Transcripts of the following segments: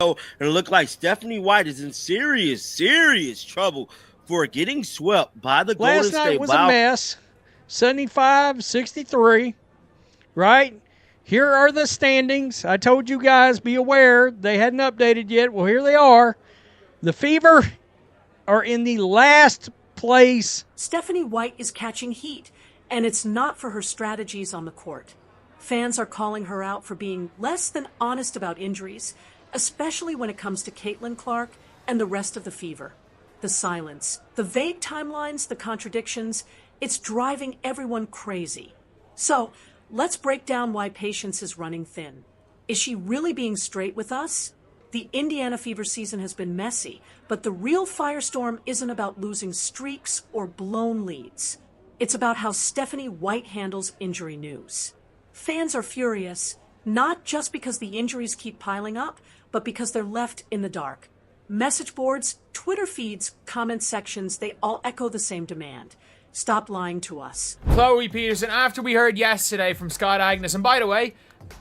And it looked like Stephanie White is in serious, serious trouble for getting swept by the Golden Last night State was a mess. 75-63, right? Here are the standings. I told you guys, be aware. They hadn't updated yet. Well, here they are. The Fever are in the last place. Stephanie White is catching heat, and it's not for her strategies on the court. Fans are calling her out for being less than honest about injuries, especially when it comes to Caitlin Clark and the rest of the Fever. The silence, the vague timelines, the contradictions, it's driving everyone crazy. So, let's break down why patience is running thin. Is she really being straight with us? The Indiana Fever season has been messy, but the real firestorm isn't about losing streaks or blown leads. It's about how Stephanie White handles injury news. Fans are furious, not just because the injuries keep piling up, but because they're left in the dark. Message boards, Twitter feeds, comment sections, they all echo the same demand. Stop lying to us. Chloe Peterson, after we heard yesterday from Scott Agnes, and by the way,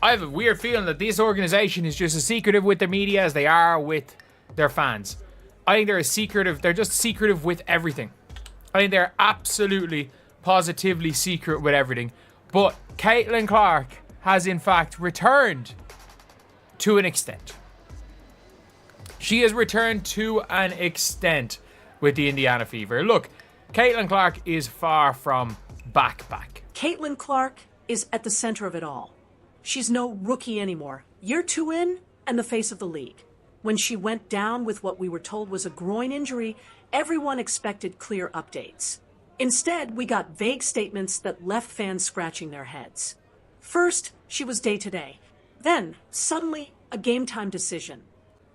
I have a weird feeling that this organization is just as secretive with their media as they are with their fans. I think they're just secretive with everything. I think they're absolutely, positively secret with everything. But Caitlin Clark has in fact returned to an extent. She has returned to an extent with the Indiana Fever. Look, Caitlin Clark is far from back. Caitlin Clark is at the center of it all. She's no rookie anymore. Year 2 in, and the face of the league. When she went down with what we were told was a groin injury, everyone expected clear updates. Instead, we got vague statements that left fans scratching their heads. First, she was day-to-day. Then, suddenly, a game-time decision.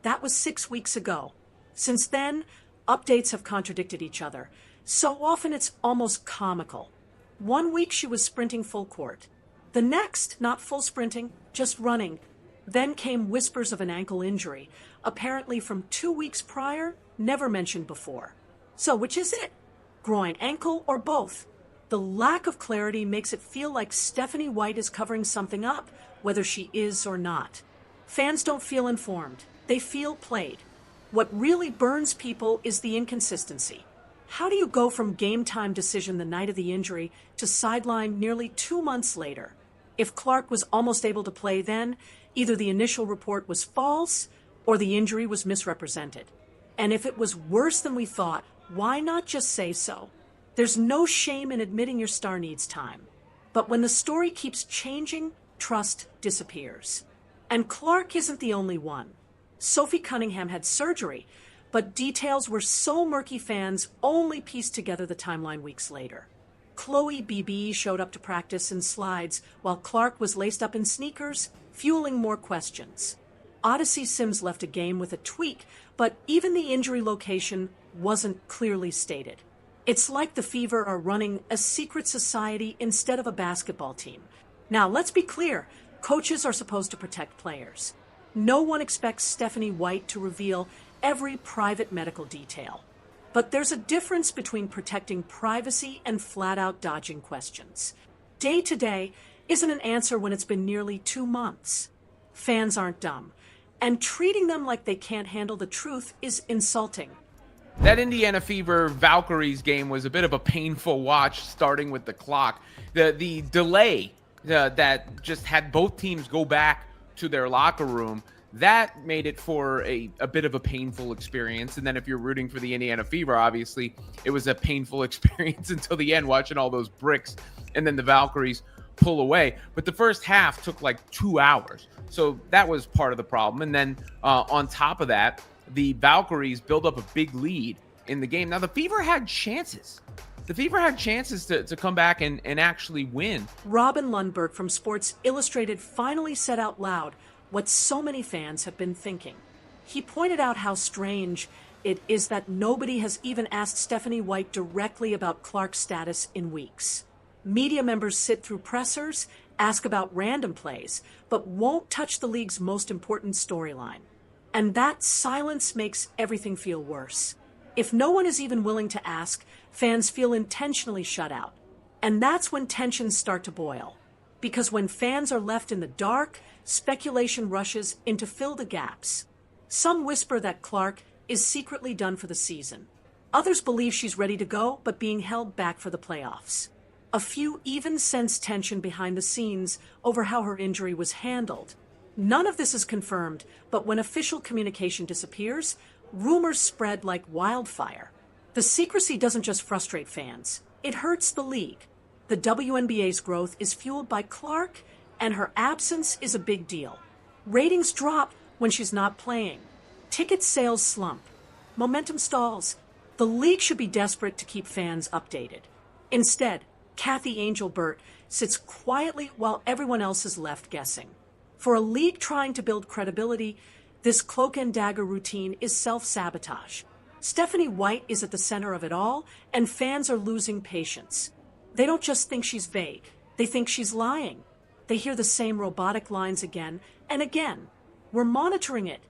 That was 6 weeks ago. Since then, updates have contradicted each other. So often it's almost comical. 1 week she was sprinting full court. The next, not full sprinting, just running. Then came whispers of an ankle injury, apparently from 2 weeks prior, never mentioned before. So which is it? Groin, ankle, or both? The lack of clarity makes it feel like Stephanie White is covering something up, whether she is or not. Fans don't feel informed. They feel played. What really burns people is the inconsistency. How do you go from game time decision the night of the injury to sideline nearly 2 months later? If Clark was almost able to play then, either the initial report was false or the injury was misrepresented. And if it was worse than we thought, why not just say so? There's no shame in admitting your star needs time. But when the story keeps changing, trust disappears. And Clark isn't the only one. Sophie Cunningham had surgery, but details were so murky fans only pieced together the timeline weeks later. Chloe BB showed up to practice in slides while Clark was laced up in sneakers, fueling more questions. Odyssey Sims left a game with a tweak, but even the injury location wasn't clearly stated. It's like the Fever are running a secret society instead of a basketball team. Now, let's be clear. Coaches are supposed to protect players. No one expects Stephanie White to reveal every private medical detail. But there's a difference between protecting privacy and flat-out dodging questions. Day-to-day isn't an answer when it's been nearly 2 months. Fans aren't dumb, and treating them like they can't handle the truth is insulting. That Indiana Fever Valkyries game was a bit of a painful watch, starting with the clock. The delay that just had both teams go back to their locker room, that made it for a bit of a painful experience. And then if you're rooting for the Indiana Fever, obviously, it was a painful experience until the end, watching all those bricks and then the Valkyries pull away. But the first half took like 2 hours. So that was part of the problem. And then on top of that, the Valkyries build up a big lead in the game. Now, the Fever had chances. The Fever had chances to come back and actually win. Robin Lundberg from Sports Illustrated finally said out loud what so many fans have been thinking. He pointed out how strange it is that nobody has even asked Stephanie White directly about Clark's status in weeks. Media members sit through pressers, ask about random plays, but won't touch the league's most important storyline. And that silence makes everything feel worse. If no one is even willing to ask, fans feel intentionally shut out. And that's when tensions start to boil. Because when fans are left in the dark, speculation rushes in to fill the gaps. Some whisper that Clark is secretly done for the season. Others believe she's ready to go, but being held back for the playoffs. A few even sense tension behind the scenes over how her injury was handled. None of this is confirmed, but when official communication disappears, rumors spread like wildfire. The secrecy doesn't just frustrate fans, it hurts the league. The WNBA's growth is fueled by Clark, and her absence is a big deal. Ratings drop when she's not playing. Ticket sales slump. Momentum stalls. The league should be desperate to keep fans updated. Instead, Kathy Angelbert sits quietly while everyone else is left guessing. For a league trying to build credibility, this cloak and dagger routine is self-sabotage. Stephanie White is at the center of it all, and fans are losing patience. They don't just think she's vague. They think she's lying. They hear the same robotic lines again and again. We're monitoring it.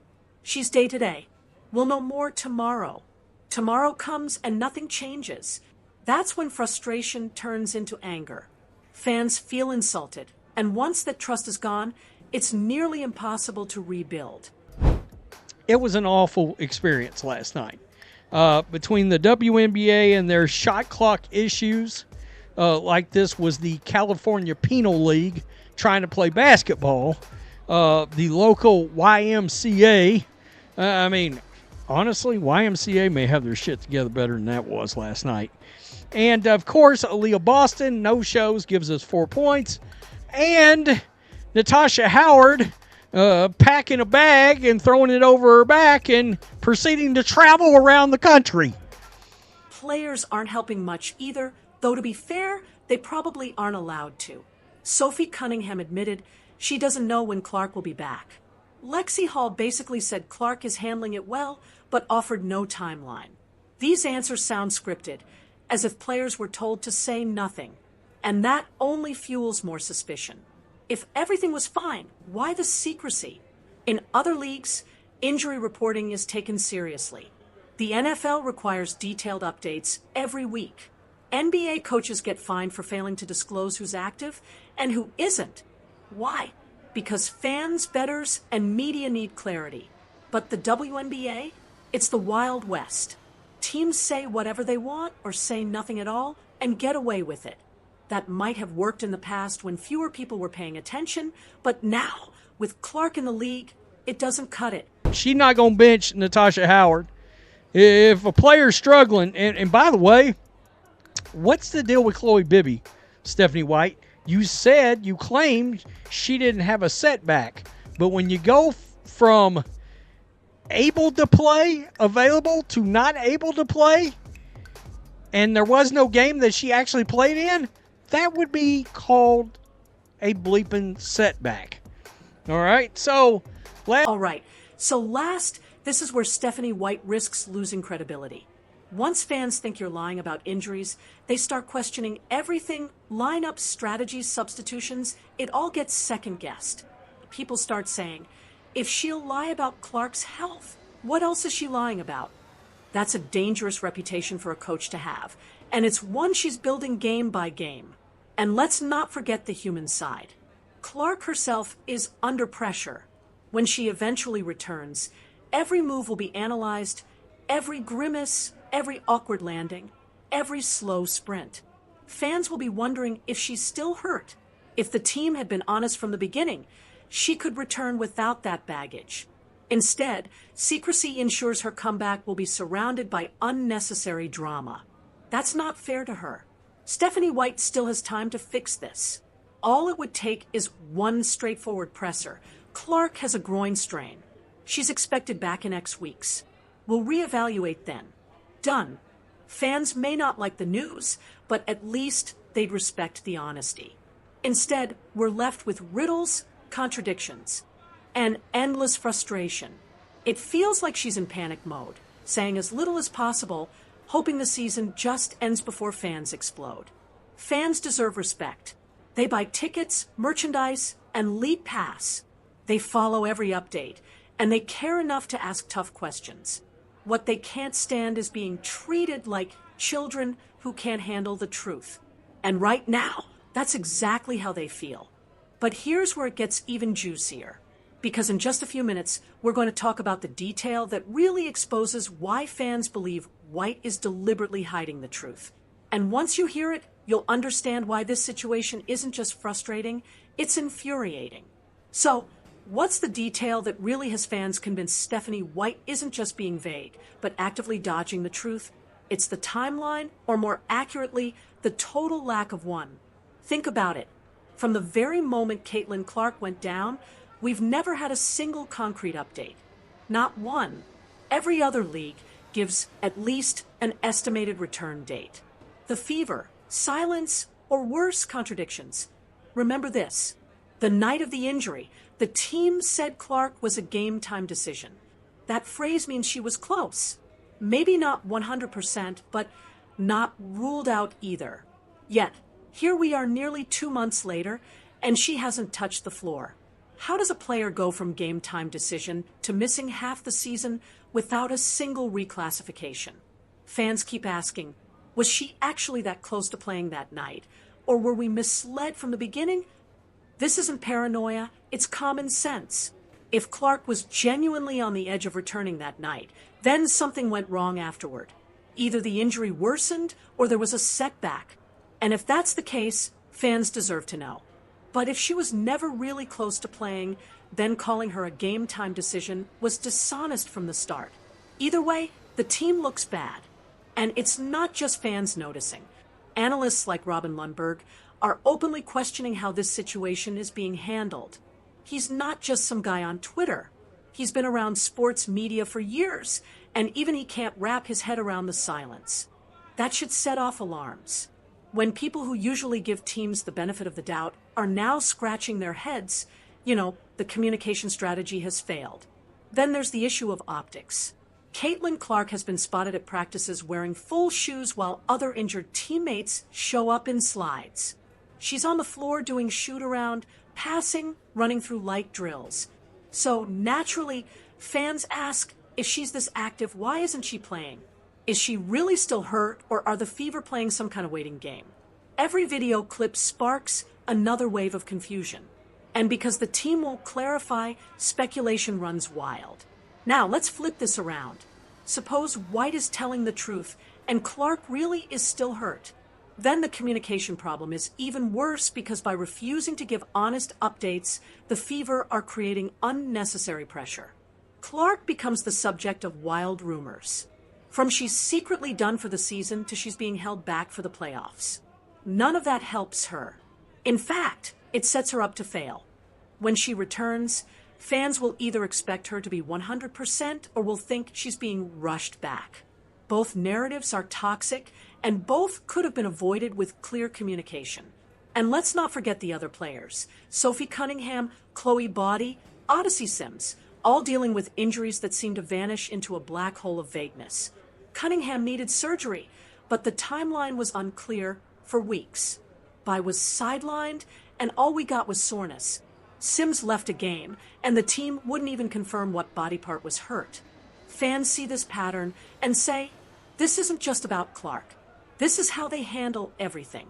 She's day to day. We'll know more tomorrow. Tomorrow comes and nothing changes. That's when frustration turns into anger. Fans feel insulted, and once that trust is gone, it's nearly impossible to rebuild. It was an awful experience last night. Between the WNBA and their shot clock issues, like this was the California Penal League trying to play basketball, the local YMCA, honestly, YMCA may have their shit together better than that was last night. And, of course, Aaliyah Boston, no shows, gives us 4 points. And Natasha Howard packing a bag and throwing it over her back and proceeding to travel around the country. Players aren't helping much either, though to be fair, they probably aren't allowed to. Sophie Cunningham admitted she doesn't know when Clark will be back. Lexi Hall basically said Clark is handling it well, but offered no timeline. These answers sound scripted, as if players were told to say nothing. And that only fuels more suspicion. If everything was fine, why the secrecy? In other leagues, injury reporting is taken seriously. The NFL requires detailed updates every week. NBA coaches get fined for failing to disclose who's active and who isn't. Why? Because fans, bettors, and media need clarity. But the WNBA? It's the Wild West. Teams say whatever they want or say nothing at all and get away with it. That might have worked in the past when fewer people were paying attention, but now, with Clark in the league, it doesn't cut it. She's not going to bench Natasha Howard. If a player's struggling, and by the way, what's the deal with Chloe Bibby, Stephanie White? You claimed she didn't have a setback, but when you go from able to play, available, to not able to play, and there was no game that she actually played in, that would be called a bleeping setback. All right, so last, this is where Stephanie White risks losing credibility. Once fans think you're lying about injuries, they start questioning everything, lineups, strategies, substitutions. It all gets second-guessed. People start saying, if she'll lie about Clark's health, what else is she lying about? That's a dangerous reputation for a coach to have, and it's one she's building game by game. And let's not forget the human side. Clark herself is under pressure. When she eventually returns, every move will be analyzed, every grimace, every awkward landing, every slow sprint. Fans will be wondering if she's still hurt. If the team had been honest from the beginning, she could return without that baggage. Instead, secrecy ensures her comeback will be surrounded by unnecessary drama. That's not fair to her. Stephanie White still has time to fix this. All it would take is one straightforward presser. Clark has a groin strain. She's expected back in X weeks. We'll reevaluate then. Done. Fans may not like the news, but at least they'd respect the honesty. Instead, we're left with riddles, contradictions, and endless frustration. It feels like she's in panic mode, saying as little as possible, hoping the season just ends before fans explode. Fans deserve respect. They buy tickets, merchandise, and league pass. They follow every update, and they care enough to ask tough questions. What they can't stand is being treated like children who can't handle the truth. And right now, that's exactly how they feel. But here's where it gets even juicier. because in just a few minutes, we're going to talk about the detail that really exposes why fans believe White is deliberately hiding the truth. And once you hear it, you'll understand why this situation isn't just frustrating, it's infuriating. So, what's the detail that really has fans convinced Stephanie White isn't just being vague, but actively dodging the truth? It's the timeline, or more accurately, the total lack of one. Think about it. From the very moment Caitlin Clark went down, we've never had a single concrete update. Not one. Every other league gives at least an estimated return date. The Fever, silence, or worse, contradictions. Remember this. The night of the injury, the team said Clark was a game-time decision. That phrase means she was close. Maybe not 100%, but not ruled out either. Yet, here we are nearly 2 months later, and she hasn't touched the floor. How does a player go from game-time decision to missing half the season without a single reclassification? Fans keep asking, was she actually that close to playing that night? Or were we misled from the beginning? This isn't paranoia, it's common sense. If Clark was genuinely on the edge of returning that night, then something went wrong afterward. Either the injury worsened or there was a setback. And if that's the case, fans deserve to know. But if she was never really close to playing, then calling her a game-time decision was dishonest from the start. Either way, the team looks bad. And it's not just fans noticing. Analysts like Robin Lundberg are openly questioning how this situation is being handled. He's not just some guy on Twitter. He's been around sports media for years, and even he can't wrap his head around the silence. That should set off alarms. When people who usually give teams the benefit of the doubt are now scratching their heads, the communication strategy has failed. Then there's the issue of optics. Caitlin Clark has been spotted at practices wearing full shoes while other injured teammates show up in slides. She's on the floor doing shoot-around, passing, running through light drills. So naturally, fans ask, if she's this active, why isn't she playing? Is she really still hurt, or are the Fever playing some kind of waiting game? Every video clip sparks another wave of confusion. And because the team won't clarify, speculation runs wild. Now, let's flip this around. Suppose White is telling the truth, and Clark really is still hurt. Then the communication problem is even worse because by refusing to give honest updates, the Fever are creating unnecessary pressure. Clark becomes the subject of wild rumors. From she's secretly done for the season to she's being held back for the playoffs. None of that helps her. In fact, it sets her up to fail. When she returns, fans will either expect her to be 100% or will think she's being rushed back. Both narratives are toxic, and both could have been avoided with clear communication. And let's not forget the other players. Sophie Cunningham, Chloe Body, Odyssey Sims, all dealing with injuries that seem to vanish into a black hole of vagueness. Cunningham needed surgery, but the timeline was unclear for weeks. Bai was sidelined, and all we got was soreness. Sims left a game, and the team wouldn't even confirm what body part was hurt. Fans see this pattern and say, this isn't just about Clark. This is how they handle everything.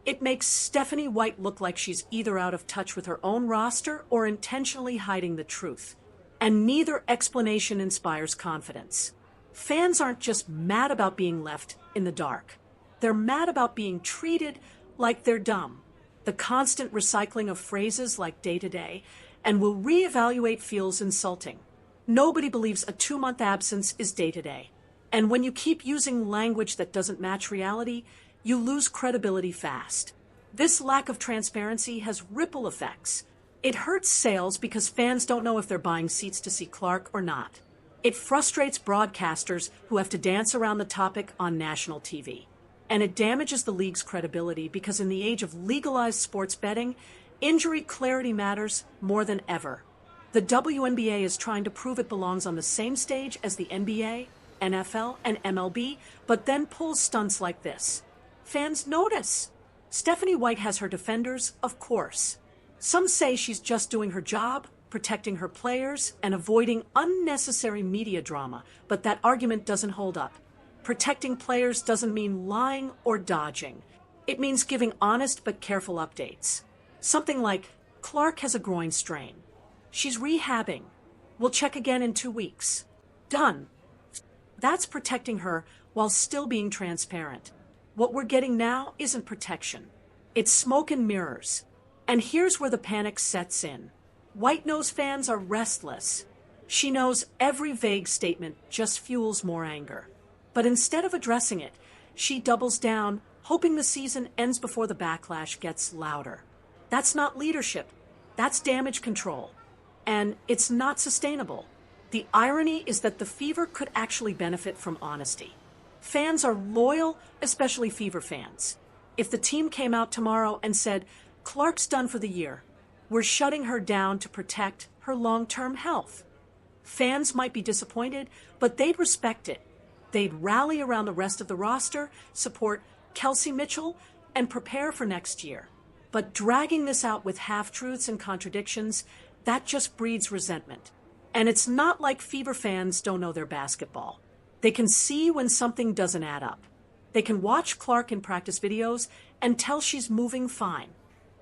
It makes Stephanie White look like she's either out of touch with her own roster or intentionally hiding the truth. And neither explanation inspires confidence. Fans aren't just mad about being left in the dark. They're mad about being treated like they're dumb. The constant recycling of phrases like day-to-day and will reevaluate feels insulting. Nobody believes a 2-month absence is day-to-day. And when you keep using language that doesn't match reality, you lose credibility fast. This lack of transparency has ripple effects. It hurts sales because fans don't know if they're buying seats to see Clark or not. It frustrates broadcasters who have to dance around the topic on national TV. And it damages the league's credibility because in the age of legalized sports betting, injury clarity matters more than ever. The WNBA is trying to prove it belongs on the same stage as the NBA, NFL, and MLB, but then pulls stunts like this. Fans notice. Stephanie White has her defenders, of course. Some say she's just doing her job, protecting her players, and avoiding unnecessary media drama, but that argument doesn't hold up. Protecting players doesn't mean lying or dodging. It means giving honest but careful updates. Something like, Clark has a groin strain. She's rehabbing. We'll check again in 2 weeks. Done. That's protecting her while still being transparent. What we're getting now isn't protection. It's smoke and mirrors. And here's where the panic sets in. White Nose fans are restless. She knows every vague statement just fuels more anger. But instead of addressing it, she doubles down, hoping the season ends before the backlash gets louder. That's not leadership. That's damage control. And it's not sustainable. The irony is that the Fever could actually benefit from honesty. Fans are loyal, especially Fever fans. If the team came out tomorrow and said, Clark's done for the year, we're shutting her down to protect her long-term health. Fans might be disappointed, but they'd respect it. They'd rally around the rest of the roster, support Kelsey Mitchell, and prepare for next year. But dragging this out with half-truths and contradictions, that just breeds resentment. And it's not like Fever fans don't know their basketball. They can see when something doesn't add up. They can watch Clark in practice videos and tell she's moving fine.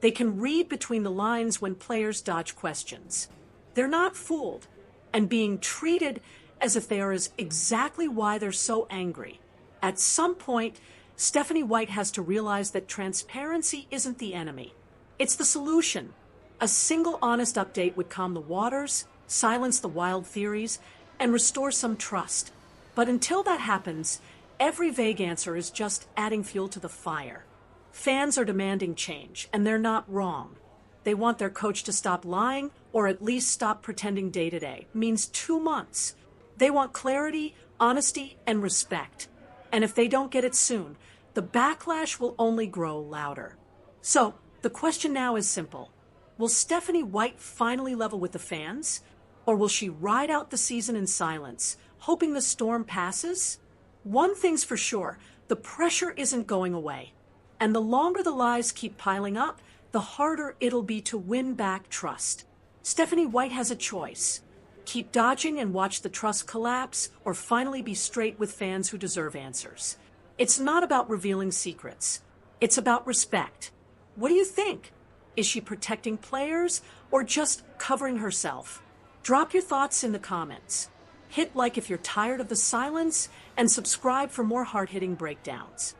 They can read between the lines when players dodge questions. They're not fooled and being treated as if they are exactly why they're so angry. At some point, Stephanie White has to realize that transparency isn't the enemy. It's the solution. A single honest update would calm the waters, silence the wild theories, and restore some trust. But until that happens, every vague answer is just adding fuel to the fire. Fans are demanding change, and they're not wrong. They want their coach to stop lying, or at least stop pretending day to day. Means 2 months. They want clarity, honesty, and respect. And if they don't get it soon, the backlash will only grow louder. So, the question now is simple. Will Stephanie White finally level with the fans? Or will she ride out the season in silence, hoping the storm passes? One thing's for sure, the pressure isn't going away. And the longer the lies keep piling up, the harder it'll be to win back trust. Stephanie White has a choice. Keep dodging and watch the trust collapse, or finally be straight with fans who deserve answers. It's not about revealing secrets. It's about respect. What do you think? Is she protecting players or just covering herself? Drop your thoughts in the comments. Hit like if you're tired of the silence, and subscribe for more hard-hitting breakdowns.